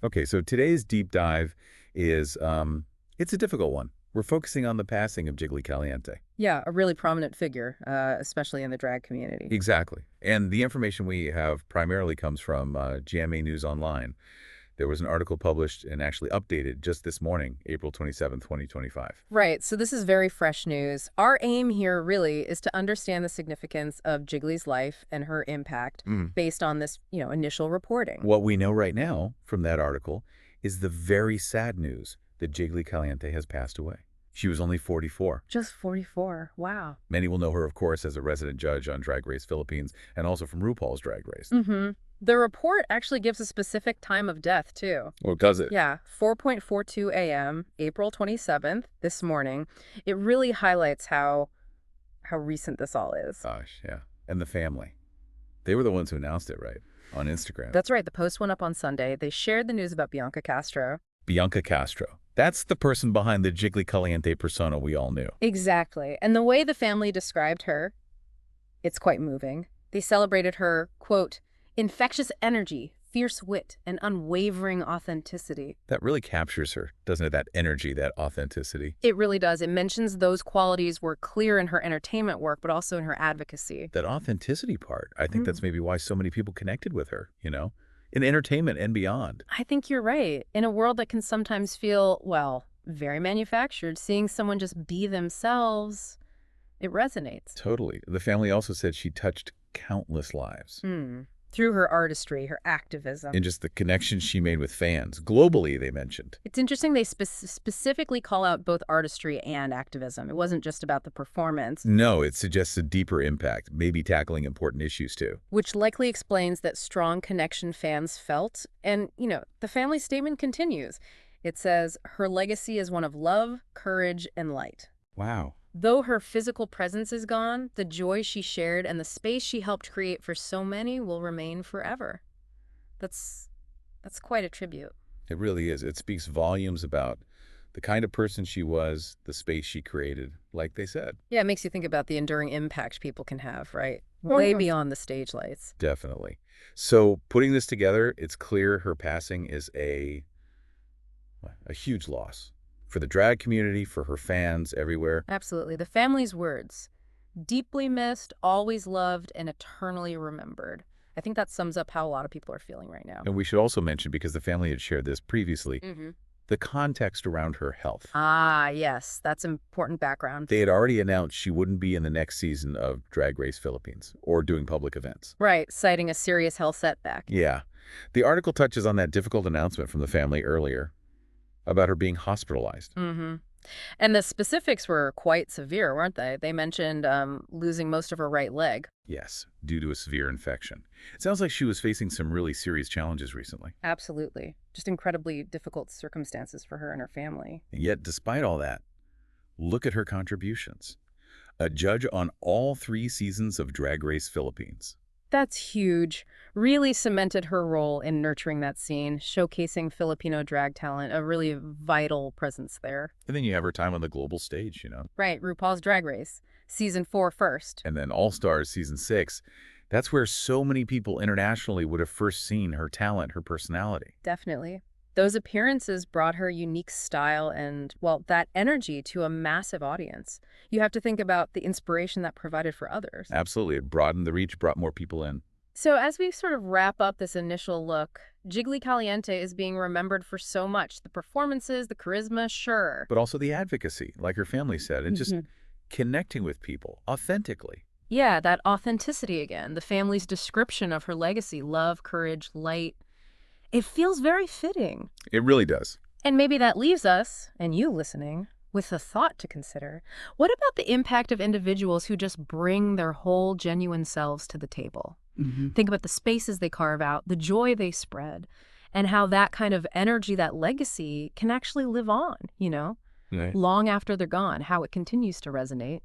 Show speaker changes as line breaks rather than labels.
Okay, so today's deep dive is, it's a difficult one. We're focusing on the passing of Jiggly Caliente.
Yeah, a really prominent figure, especially in the drag community.
Exactly. And the information we have primarily comes from GMA News Online. There was an article published and actually updated just this morning, April 27th, 2025.
Right, so this is very fresh news. Our aim here really is to understand the significance of Jiggly's life and her impact
Mm.
based on this, initial reporting.
What we know right now from that article is the very sad news that Jiggly Caliente has passed away. She was only 44.
Just 44. Wow.
Many will know her, of course, as a resident judge on Drag Race Philippines and also from RuPaul's Drag Race.
Mm-hmm. The report actually gives a specific time of death, too.
Or does it?
Yeah, 4:42 a.m., April 27th, this morning. It really highlights how recent this all is.
Gosh, yeah. And the family. They were the ones who announced it, right? On Instagram.
That's right. The post went up on Sunday. They shared the news about Bianca Castro.
Bianca Castro. That's the person behind the Jiggly Caliente persona we all knew.
Exactly. And the way the family described her, it's quite moving. They celebrated her, quote, infectious energy, fierce wit, and unwavering authenticity.
That really captures her, doesn't it? That energy, that authenticity.
It really does. It mentions those qualities were clear in her entertainment work, but also in her advocacy.
That authenticity part, I think that's maybe why so many people connected with her, in entertainment and beyond.
I think you're right. In a world that can sometimes feel, well, very manufactured, seeing someone just be themselves, it resonates.
Totally. The family also said she touched countless lives.
Through her artistry, her activism.
And just the connections she made with fans. Globally, they mentioned.
It's interesting they specifically call out both artistry and activism. It wasn't just about the performance.
No, it suggests a deeper impact, maybe tackling important issues too.
Which likely explains that strong connection fans felt. And, the family statement continues. It says, her legacy is one of love, courage, and light.
Wow.
Though her physical presence is gone, the joy she shared and the space she helped create for so many will remain forever. That's quite a tribute.
It really is. It speaks volumes about the kind of person she was, the space she created, like they said.
Yeah, it makes you think about the enduring impact people can have, right? Way
yes.
beyond the stage lights.
Definitely. So putting this together, it's clear her passing is a huge loss for the drag community, for her fans everywhere.
Absolutely. The family's words, deeply missed, always loved, and eternally remembered. I think that sums up how a lot of people are feeling right now.
And we should also mention, because the family had shared this previously, the context around her health.
Ah, yes. That's important background.
They had already announced she wouldn't be in the next season of Drag Race Philippines or doing public events.
Right, citing a serious health setback.
Yeah. The article touches on that difficult announcement from the family earlier about her being hospitalized.
And the specifics were quite severe, weren't they? They mentioned losing most of her right leg.
Yes, due to a severe infection. It sounds like she was facing some really serious challenges recently.
Absolutely. Just incredibly difficult circumstances for her and her family.
And yet, despite all that, look at her contributions. A judge on all 3 seasons of Drag Race Philippines.
That's huge. Really cemented her role in nurturing that scene, showcasing Filipino drag talent, a really vital presence there.
And then you have her time on the global stage,
Right, RuPaul's Drag Race, season 4 first.
And then All Stars season 6. That's where so many people internationally would have first seen her talent, her personality.
Definitely. Those appearances brought her unique style and, well, that energy to a massive audience. You have to think about the inspiration that provided for others.
Absolutely. It broadened the reach, brought more people in.
So as we sort of wrap up this initial look, Jiggly Caliente is being remembered for so much. The performances, the charisma, sure.
But also the advocacy, like her family said, and just connecting with people authentically.
Yeah, that authenticity again. The family's description of her legacy, love, courage, light. It feels very fitting.
It really does.
And maybe that leaves us, and you listening, with a thought to consider. What about the impact of individuals who just bring their whole genuine selves to the table? Think about the spaces they carve out, the joy they spread, and how that kind of energy, that legacy, can actually live on,
Right.
long after they're gone, how it continues to resonate.